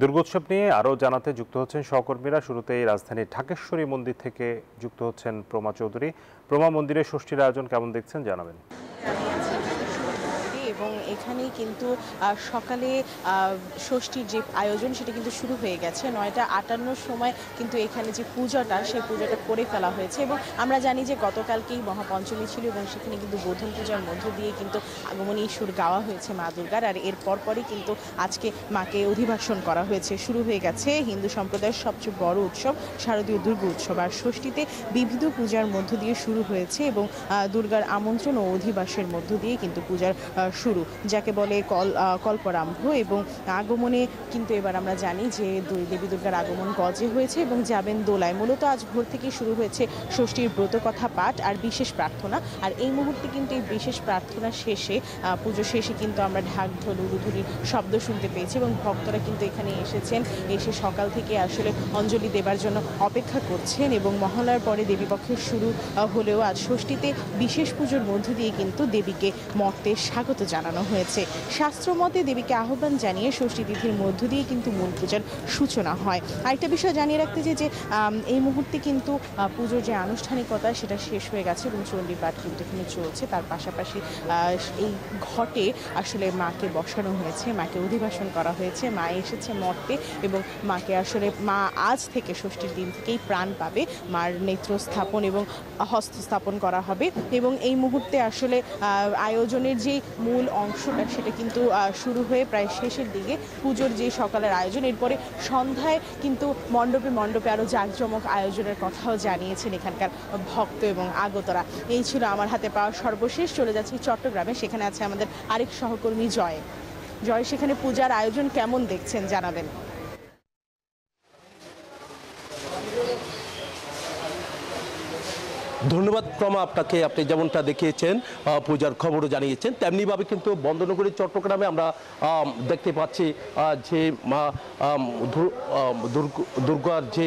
দুর্গোৎসব নিয়ে আরও জানাতে যুক্ত হচ্ছেন সহকর্মীরা। শুরুতেই রাজধানীর ঢাকেশ্বরী মন্দির থেকে যুক্ত হচ্ছেন প্রমা চৌধুরী। প্রমা, মন্দিরের ষষ্ঠীর আয়োজন কেমন দেখছেন জানাবেন। এবং এখানেই কিন্তু সকালে ষষ্ঠীর যে আয়োজন সেটা কিন্তু শুরু হয়ে গেছে। ৯টা ৫৮-র সময় কিন্তু এখানে যে পূজাটা সেই পূজাটা করে ফেলা হয়েছে এবং আমরা জানি যে গতকালকেই মহাপঞ্চমী ছিল এবং সেখানে কিন্তু বোধন পূজার মধ্য দিয়ে কিন্তু আগমনী সুর গাওয়া হয়েছে মা দুর্গার। আর এর পরপরই কিন্তু আজকে মাকে অধিবাসন করা হয়েছে। শুরু হয়ে গেছে হিন্দু সম্প্রদায়ের সবচেয়ে বড় উৎসব শারদীয় দুর্গা উৎসব। আর ষষ্ঠীতে বিবিধ পূজার মধ্য দিয়ে শুরু হয়েছে এবং দুর্গার আমন্ত্রণ ও অধিবাসের মধ্য দিয়ে কিন্তু পূজার শুরু, যাকে বলে কল্পরাম্ভ। এবং আগমনে কিন্তু এবার আমরা জানি যে দেবী দুর্গার আগমন গজে হয়েছে এবং যাবেন দোলায়। মূলত আজ ভোর থেকে শুরু হয়েছে ষষ্ঠীর ব্রতকথা পাঠ আর বিশেষ প্রার্থনা। আর এই মুহূর্তে কিন্তু এই বিশেষ প্রার্থনা শেষে পুজো শেষে কিন্তু আমরা ঢাক ঢোল উলুধুলির শব্দ শুনতে পেয়েছি এবং ভক্তরা কিন্তু এখানে এসেছেন, এসে সকাল থেকে আসলে অঞ্জলি দেবার জন্য অপেক্ষা করছেন। এবং মহালয়ার পরে দেবীপক্ষের শুরু হলেও আজ ষষ্ঠীতে বিশেষ পুজোর মধ্য দিয়ে কিন্তু দেবীকে মর্তে স্বাগত জানানো হয়েছে। শাস্ত্রমতে দেবীকে আহ্বান জানিয়ে ষষ্ঠী তিথির মধ্য দিয়ে কিন্তু মূল পূজার সূচনা হয়। আরেকটা বিষয় জানিয়ে রাখতে যে এই মুহূর্তে কিন্তু পুজোর যে আনুষ্ঠানিকতা সেটা শেষ হয়ে গেছে এবং চণ্ডীপাঠ কিন্তু এখানে চলছে। তার পাশাপাশি এই ঘটে আসলে মাকে বসানো হয়েছে, মাকে অধিবাসন করা হয়েছে। মা এসেছে মর্তে এবং মাকে আসলে মা আজ থেকে ষষ্ঠীর দিন থেকেই প্রাণ পাবে। মার নেত্র স্থাপন এবং হস্তস্থাপন করা হবে এবং এই মুহূর্তে আসলে আয়োজনের যে মূল অংশটা সেটা কিন্তু শুরু হয়ে প্রায় শেষের দিকে। পুজোর যে সকালের আয়োজন, এরপরে সন্ধ্যায় কিন্তু মণ্ডপে মণ্ডপে আরও জাঁকজমক আয়োজনের কথাও জানিয়েছেন এখানকার ভক্ত এবং আগতরা। এই ছিল আমার হাতে পাওয়া সর্বশেষ। চলে যাচ্ছি চট্টগ্রামে, সেখানে আছে আমাদের আরেক সহকর্মী জয়। সেখানে পূজার আয়োজন কেমন দেখছেন জানাবেন। ধন্যবাদ প্রমা আপনাকে। আপনি যেমনটা দেখিয়েছেন পূজার খবরও জানিয়েছেন, তেমনিভাবে কিন্তু বন্দরনগরী চট্টগ্রামে আমরা দেখতে পাচ্ছি যে মা দুর্গার যে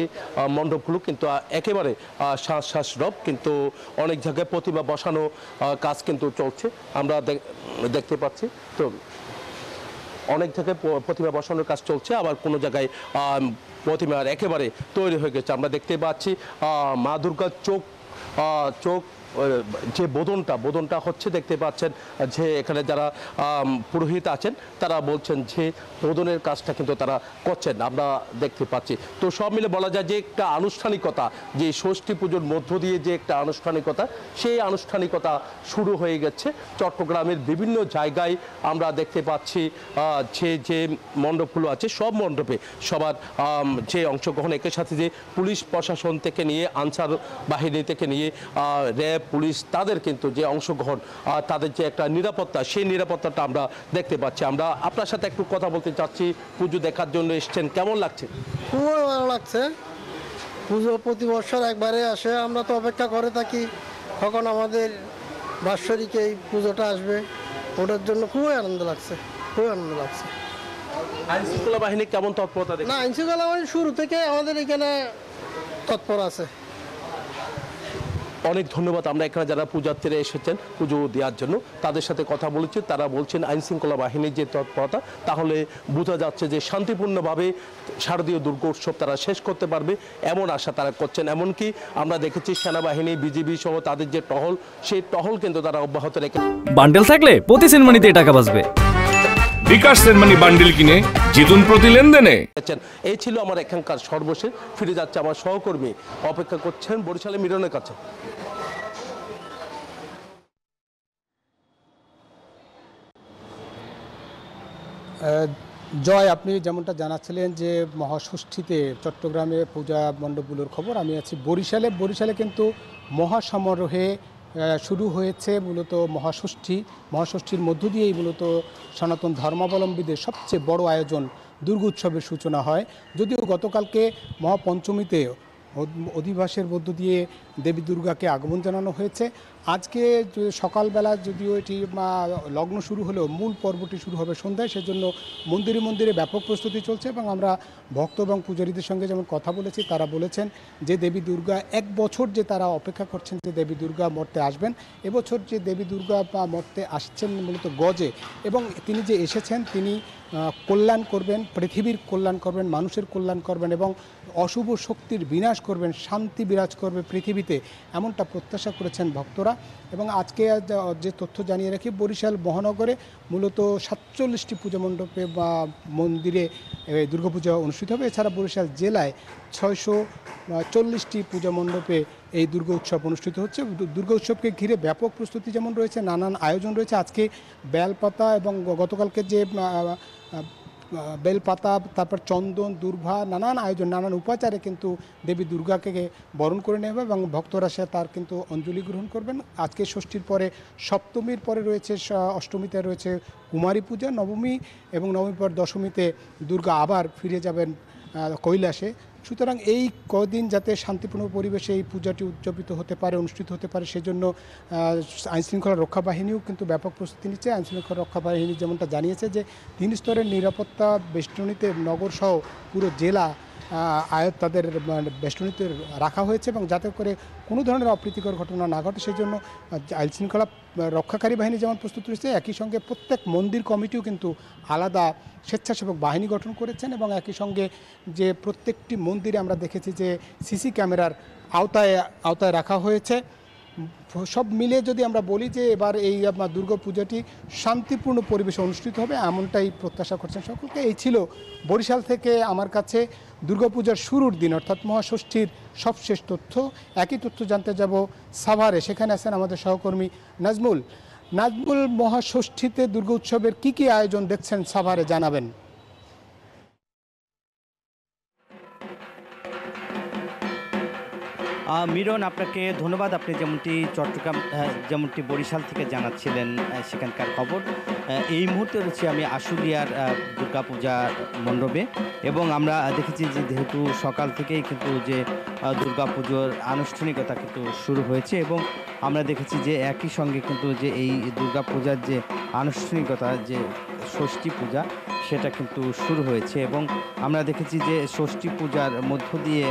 মণ্ডপগুলো কিন্তু একেবারে শ্বাস রব, কিন্তু অনেক জায়গায় প্রতিমা বসানো কাজ কিন্তু চলছে আমরা দেখতে পাচ্ছি। তো অনেক জায়গায় প্রতিমা বসানোর কাজ চলছে, আবার কোনো জায়গায় প্রতিমার একেবারে তৈরি হয়ে গেছে। আমরা দেখতে পাচ্ছি মা দুর্গার চোখ যে বোধনটা হচ্ছে, দেখতে পাচ্ছেন যে এখানে যারা পুরোহিত আছেন তারা বলছেন যে বোধনের কাজটা কিন্তু তারা করছেন, আমরা দেখতে পাচ্ছি। তো সব মিলে বলা যায় যে একটা আনুষ্ঠানিকতা, যে ষষ্ঠী পুজোর মধ্য দিয়ে যে একটা আনুষ্ঠানিকতা, সেই আনুষ্ঠানিকতা শুরু হয়ে গেছে চট্টগ্রামের বিভিন্ন জায়গায়। আমরা দেখতে পাচ্ছি যে মণ্ডপগুলো আছে সব মণ্ডপে সবার যে অংশগ্রহণ, একের সাথে যে পুলিশ প্রশাসন থেকে নিয়ে আনসার বাহিনী থেকে নিয়ে র্যাব পুলিশ, তাদের কিন্তু যে অংশগ্রহণ, তাদের যে একটা নিরাপত্তা, সেই নিরাপত্তাটা আমরা দেখতে পাচ্ছি। আমরা আপনার সাথে একটু কথা বলতে চাচ্ছি। পুজো দেখার জন্য এসছেন, কেমন লাগছে? খুবই ভালো লাগছে। পুজো প্রতি বছর একবারে আসে, আমরা তো অপেক্ষা করে থাকি কখন আমাদের বাৎসরিক এই পুজোটা আসবে, ওটার জন্য খুবই আনন্দ লাগছে। আইন শৃঙ্খলা বাহিনী কেমন তৎপরতা? না, আইন শৃঙ্খলা বাহিনী শুরু থেকে আমাদের এখানে তৎপর আছে। অনেক ধন্যবাদ। আমরা এখানে যারা পূজার্থীরা এসেছেন পুজো দেওয়ার জন্য তাদের সাথে কথা বলেছি, তারা বলছেন আইন শৃঙ্খলা বাহিনীর যে তৎপরতা, তাহলে বোঝা যাচ্ছে যে শান্তিপূর্ণভাবে শারদীয় দুর্গোৎসব তারা শেষ করতে পারবে, এমন আশা তারা করছেন। এমনকি আমরা দেখেছি সেনাবাহিনী, বিজিবি সহ তাদের যে টহল, সেই টহল কিন্তু তারা অব্যাহত রেখে। বান্ডেল থাকলে প্রতি সেনমানিতে টাকা বাঁচবে। বিকাশ সেনমানি বান্ডেল কিনে জিতুন প্রতি লেনদেনে। এই ছিল আমার এখানকার সর্বশেষ। ফিরে যাচ্ছে আমার সহকর্মী, অপেক্ষা করছেন বরিশালে মিরনের কাছে। জয়, আপনি যেমনটা জানাচ্ছিলেন যে মহাষষ্ঠীতে চট্টগ্রামে পূজা মণ্ডপগুলোর খবর, আমি আছি বরিশালে কিন্তু মহাসমারোহে শুরু হয়েছে মূলত মহাষষ্ঠীর মধ্য দিয়েই মূলত সনাতন ধর্মাবলম্বীদের সবচেয়ে বড় আয়োজন দুর্গোৎসবের সূচনা হয়। যদিও গতকালকে মহাপঞ্চমীতে অধিবাসের মধ্য দিয়ে দেবী দুর্গাকে আগমন জানানো হয়েছে। আজকে সকালবেলা যদিও এটি লগ্ন শুরু হলেও মূল পর্বটি শুরু হবে সন্ধ্যায়, সেজন্য মন্দিরে মন্দিরে ব্যাপক প্রস্তুতি চলছে এবং আমরা ভক্ত এবং পূজারীদের সঙ্গে যেমন কথা বলেছি তারা বলেছেন যে দেবী দুর্গা এক বছর যে তারা অপেক্ষা করছেন যে দেবী দুর্গা মর্তে আসবেন। এবছর যে দেবী দুর্গা মর্তে আসছেন মূলত গজে, এবং তিনি যে এসেছেন তিনি কল্যাণ করবেন, পৃথিবীর কল্যাণ করবেন, মানুষের কল্যাণ করবেন এবং অশুভ শক্তির বিনাশ করবেন, শান্তি বিরাজ করবে পৃথিবীতে, এমনটা প্রত্যাশা করেছেন ভক্তরা। এবং আজকে যে তথ্য জানিয়ে রাখি, বরিশাল মহানগরে মূলত 47টি পূজা মণ্ডপে বা মন্দিরে দুর্গাপূজা অনুষ্ঠিত হবে। এছাড়া বরিশাল জেলায় 640টি পূজা মণ্ডপে এই দুর্গা উৎসব অনুষ্ঠিত হচ্ছে। দুর্গা উৎসবকে ঘিরে ব্যাপক প্রস্তুতি যেমন রয়েছে, নানান আয়োজন রয়েছে। আজকে বেলপাতা এবং গতকালকে যে বেলপাতা, তারপর চন্দন, দূর্ভা, নানান আয়োজন, নানান উপাচারে কিন্তু দেবী দুর্গাকে বরণ করে নেওয়া হবে এবং ভক্তরা সে তার কিন্তু অঞ্জলি গ্রহণ করবেন। আজকে ষষ্ঠীর পরে সপ্তমীর পরে রয়েছে, অষ্টমীতে রয়েছে কুমারী পূজা, নবমী এবং নবমীর পর দশমীতে দুর্গা আবার ফিরে যাবেন কৈলাসে। সুতরাং এই কদিন যাতে শান্তিপূর্ণ পরিবেশে এই পূজাটি উদযাপিত হতে পারে, অনুষ্ঠিত হতে পারে, সেজন্য আইনশৃঙ্খলা রক্ষা বাহিনীও কিন্তু ব্যাপক প্রস্তুতি নিচ্ছে। আইনশৃঙ্খলা রক্ষা বাহিনী যেমনটা জানিয়েছে যে 3 স্তরের নিরাপত্তা বেষ্টনীতে নগরসহ পুরো জেলা তাদের বেষ্টনীতে রাখা হয়েছে এবং যাতে করে কোনো ধরনের অপ্রীতিকর ঘটনা না ঘটে সেজন্য আইনশৃঙ্খলা রক্ষাকারী বাহিনী যেমন প্রস্তুত রয়েছে, একই সঙ্গে প্রত্যেক মন্দির কমিটিও কিন্তু আলাদা স্বেচ্ছাসেবক বাহিনী গঠন করেছেন এবং একই সঙ্গে যে প্রত্যেকটি মন্দিরে আমরা দেখেছি যে সিসি ক্যামেরার আওতায় রাখা হয়েছে। সব মিলে যদি আমরা বলি যে এবার এই দুর্গা পূজাটি শান্তিপূর্ণ পরিবেশে অনুষ্ঠিত হবে, এমনটাই প্রত্যাশা করছেন সকলকে। এই ছিল বরিশাল থেকে আমার কাছে দুর্গাপূজার শুরুর দিন অর্থাৎ মহাষষ্ঠীর সবশেষ তথ্য। একই তথ্য জানতে যাব সাভারে, সেখানে আছেন আমাদের সহকর্মী নাজমুল। মহাষষ্ঠীতে দুর্গা উৎসবের কী আয়োজন দেখছেন সাভারে, জানাবেন। মিরন, আপনাকে ধন্যবাদ। আপনি যেমনটি বরিশাল থেকে জানাচ্ছিলেন সেখানকার খবর। এই মুহূর্তে রয়েছে আমি আশুলিয়ার দুর্গাপূজা মণ্ডপে এবং আমরা দেখেছি যে যেহেতু সকাল থেকেই কিন্তু যে দুর্গাপুজোর আনুষ্ঠানিকতা কিন্তু শুরু হয়েছে এবং আমরা দেখেছি যে একই সঙ্গে কিন্তু যে এই দুর্গাপূজার যে আনুষ্ঠানিকতা, যে ষষ্ঠী পূজা, সেটা কিন্তু শুরু হয়েছে এবং আমরা দেখেছি যে ষষ্ঠী পূজার মধ্য দিয়ে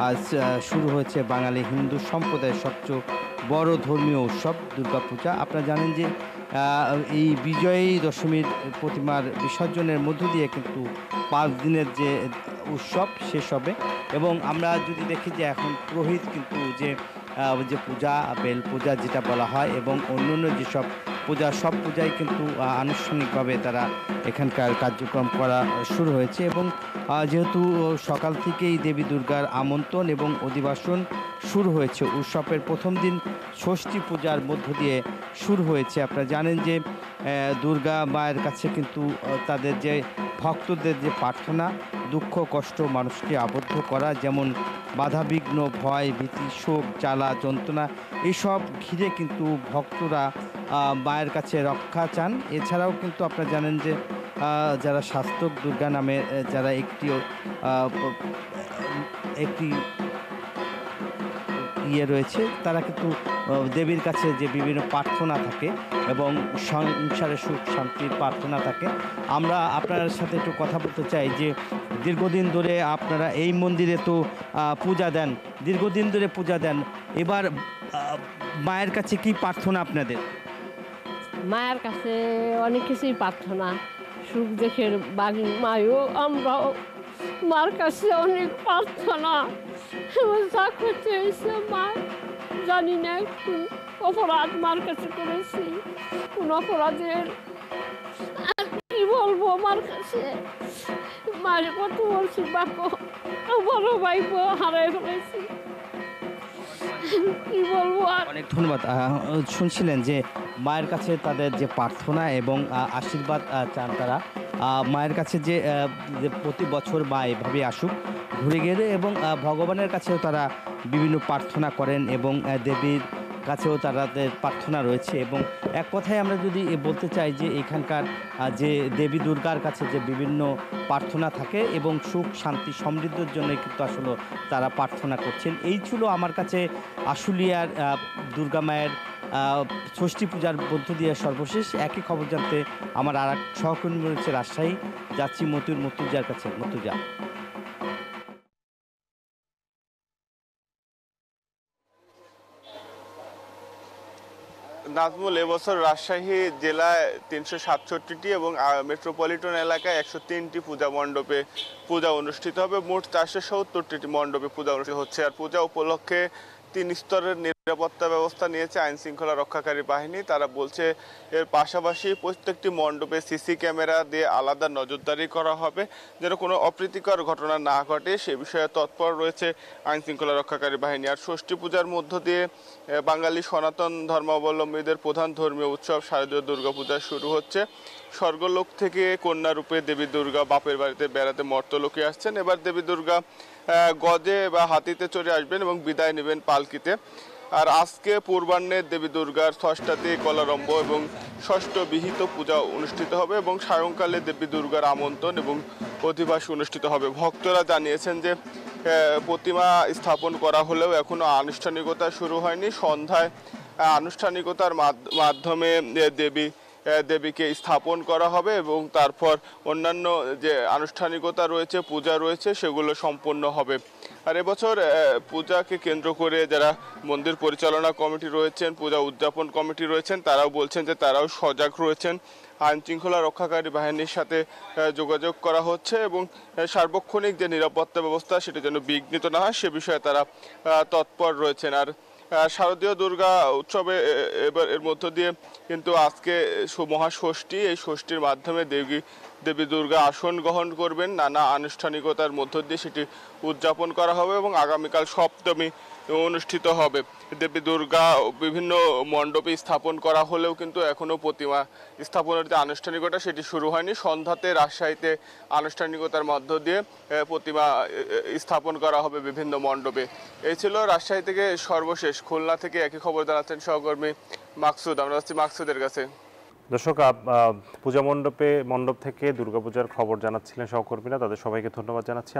আজ শুরু হয়েছে বাঙালি হিন্দু সম্প্রদায়ের সবচেয়ে বড় ধর্মীয় উৎসব দুর্গাপূজা। আপনারা জানেন যে এই বিজয়ী দশমীর প্রতিমার বিসর্জনের মধ্য দিয়ে কিন্তু 5 দিনের যে উৎসব শেষ হবে এবং আমরা যদি দেখি যে এখন পুরোহিত কিন্তু যে পূজা, বেল পূজা যেটা বলা হয় এবং অন্যান্য যেসব পূজা, সব পূজাই কিন্তু আনুষ্ঠানিকভাবে তারা এখানকার কার্যক্রম করা শুরু হয়েছে এবং যেহেতু সকাল থেকেই দেবী দুর্গার আমন্ত্রণ এবং অধিবাসন শুরু হয়েছে, উৎসবের প্রথম দিন ষষ্ঠী পূজার মধ্য দিয়ে শুরু হয়েছে। আপনারা জানেন যে দুর্গা মায়ের কাছে কিন্তু তাদের যে ভক্তদের যে প্রার্থনা, দুঃখ কষ্ট মানুষকে আবদ্ধ করা, যেমন বাধাবিঘ্ন, ভয়, ভীতি, শোক, জ্বালা, যন্ত্রণা, এইসব ঘিরে কিন্তু ভক্তরা মায়ের কাছে রক্ষা চান। এছাড়াও কিন্তু আপনারা জানেন যে যারা শাস্তক দুর্গা নামে যারা একটি রয়েছে, তারা কিন্তু দেবীর কাছে যে বিভিন্ন প্রার্থনা থাকে এবং সংসারে সুখ শান্তির প্রার্থনা থাকে। আমরা আপনার সাথে একটু কথা বলতে চাই যে দীর্ঘদিন ধরে আপনারা এই মন্দিরে তো দীর্ঘদিন ধরে পূজা দেন, এবার মায়ের কাছে কি প্রার্থনা আপনাদের? মায়ের কাছে অনেক কিছুই প্রার্থনা, সুখ দেখে মায়ও, আমরাও মার কাছে অনেক প্রার্থনা। যা করতে হয়েছে মা জানি না, কোন অপরাধ মার কাছে করেছি, কোন অপরাধের কি বলবো মার কাছে। মার কত বলছি বাপু, বড় ভাই হারাই ফেলেছি, কি বলবো আর। অনেক ধন্যবাদ। শুনছিলেন যে মায়ের কাছে তাদের যে প্রার্থনা এবং আশীর্বাদ চান তারা মায়ের কাছে, যে প্রতি বছর মা এভাবে আসুক ঘুরে গেলে এবং ভগবানের কাছেও তারা বিভিন্ন প্রার্থনা করেন এবং দেবীর কাছেও তাদের প্রার্থনা রয়েছে এবং এক কথায় আমরা যদি বলতে চাই যে এখানকার যে দেবী দুর্গার কাছে যে বিভিন্ন প্রার্থনা থাকে এবং সুখ শান্তি সমৃদ্ধির জন্য কিন্তু আসলে তারা প্রার্থনা করছেন। এই ছিল আমার কাছে আশুলিয়ার দুর্গা মায়ের ষষ্ঠী পূজার মধ্য দিয়ে সর্বশেষ। একই খবর জানতে আমার আর এক সহকর্মী রয়েছে রাজশাহী, যাচ্ছি মতুজার কাছে। মতুজা, নাজমুল, এবছর রাজশাহী জেলায় 367টি এবং মেট্রোপলিটন এলাকায় 103টি পূজা মণ্ডপে পূজা অনুষ্ঠিত হবে। মোট 470টি মণ্ডপে পূজা অনুষ্ঠিত হচ্ছে। আর পূজা উপলক্ষে 3 স্তরের নিরাপত্তা ব্যবস্থা নিয়েছে আইন শৃঙ্খলা রক্ষাকারী বাহিনী। তারা বলছে এর পাশাপাশি প্রত্যেকটি মণ্ডপে সিসি ক্যামেরা দিয়ে আলাদা নজরদারি করা হবে যেন কোনো অপ্রীতিকর ঘটনা না ঘটে, সে বিষয়ে তৎপর রয়েছে আইন শৃঙ্খলা রক্ষাকারী বাহিনী। আর ষষ্ঠী পূজার মধ্য দিয়ে বাঙালি সনাতন ধর্মাবলম্বীদের প্রধান ধর্মীয় উৎসব শারদীয় দুর্গাপূজা শুরু হচ্ছে। স্বর্গলোক থেকে কন্যারূপে দেবী দুর্গা বাপের বাড়িতে বেড়াতে মর্তলোকে আসছেন। এবার দেবী দুর্গা গজে বা হাতিতে চড়ে আসবেন এবং বিদায় নেবেন পালকিতে। আর আজকে পূর্বাহ্নে দেবী দুর্গার ষষ্ঠাতে কলারম্ভ এবং ষষ্ঠ বিহিত পূজা অনুষ্ঠিত হবে এবং সায়ংকালে দেবী দুর্গার আমন্ত্রণ এবং অধিবাস অনুষ্ঠিত হবে। ভক্তরা জানিয়েছেন যে প্রতিমা স্থাপন করা হলেও এখনো আনুষ্ঠানিকতা শুরু হয়নি। সন্ধ্যায় আনুষ্ঠানিকতার মাধ্যমে দেবীকে স্থাপন করা হবে এবং তারপর অন্যান্য যে আনুষ্ঠানিকতা রয়েছে, পূজা রয়েছে, সেগুলো সম্পন্ন হবে। আর এবছর পূজাকে কেন্দ্র করে যারা মন্দির পরিচালনা কমিটি রয়েছেন, পূজা উদযাপন কমিটি রয়েছেন, তারাও বলছেন যে তারাও সজাগ রয়েছেন। আইন শৃঙ্খলা রক্ষাকারী বাহিনীর সাথে যোগাযোগ করা হচ্ছে এবং সার্বক্ষণিক যে নিরাপত্তা ব্যবস্থা সেটা যেন বিঘ্নিত না হয় সে বিষয়ে তারা তৎপর রয়েছেন। আর শারদীয় দুর্গা উৎসবে এবার এর মধ্য দিয়ে কিন্তু আজকে মহাষষ্ঠী, এই ষষ্ঠীর মাধ্যমে দেবী দুর্গা আসন গ্রহণ করবেন। নানা আনুষ্ঠানিকতার মধ্য দিয়ে সেটি উদযাপন করা হবে এবং আগামীকাল সপ্তমী অনুষ্ঠিত হবে। দেবী দুর্গা বিভিন্ন মণ্ডপে স্থাপন করা হলেও কিন্তু এখনও প্রতিমা স্থাপনের যে আনুষ্ঠানিকতা সেটি শুরু হয়নি। সন্ধ্যাতে রাজশাহীতে আনুষ্ঠানিকতার মধ্য দিয়ে প্রতিমা স্থাপন করা হবে বিভিন্ন মণ্ডপে। এই ছিল রাজশাহী থেকে সর্বশেষ। খুলনা থেকে একই খবর জানাচ্ছেন সহকর্মী মাকসুদ। আমরা যাচ্ছি মাকসুদের কাছে। দর্শক, পূজা মণ্ডপ থেকে দুর্গাপূজার খবর জানাচ্ছিলেন সহকর্মীরা, তাদের সবাইকে ধন্যবাদ জানাচ্ছি।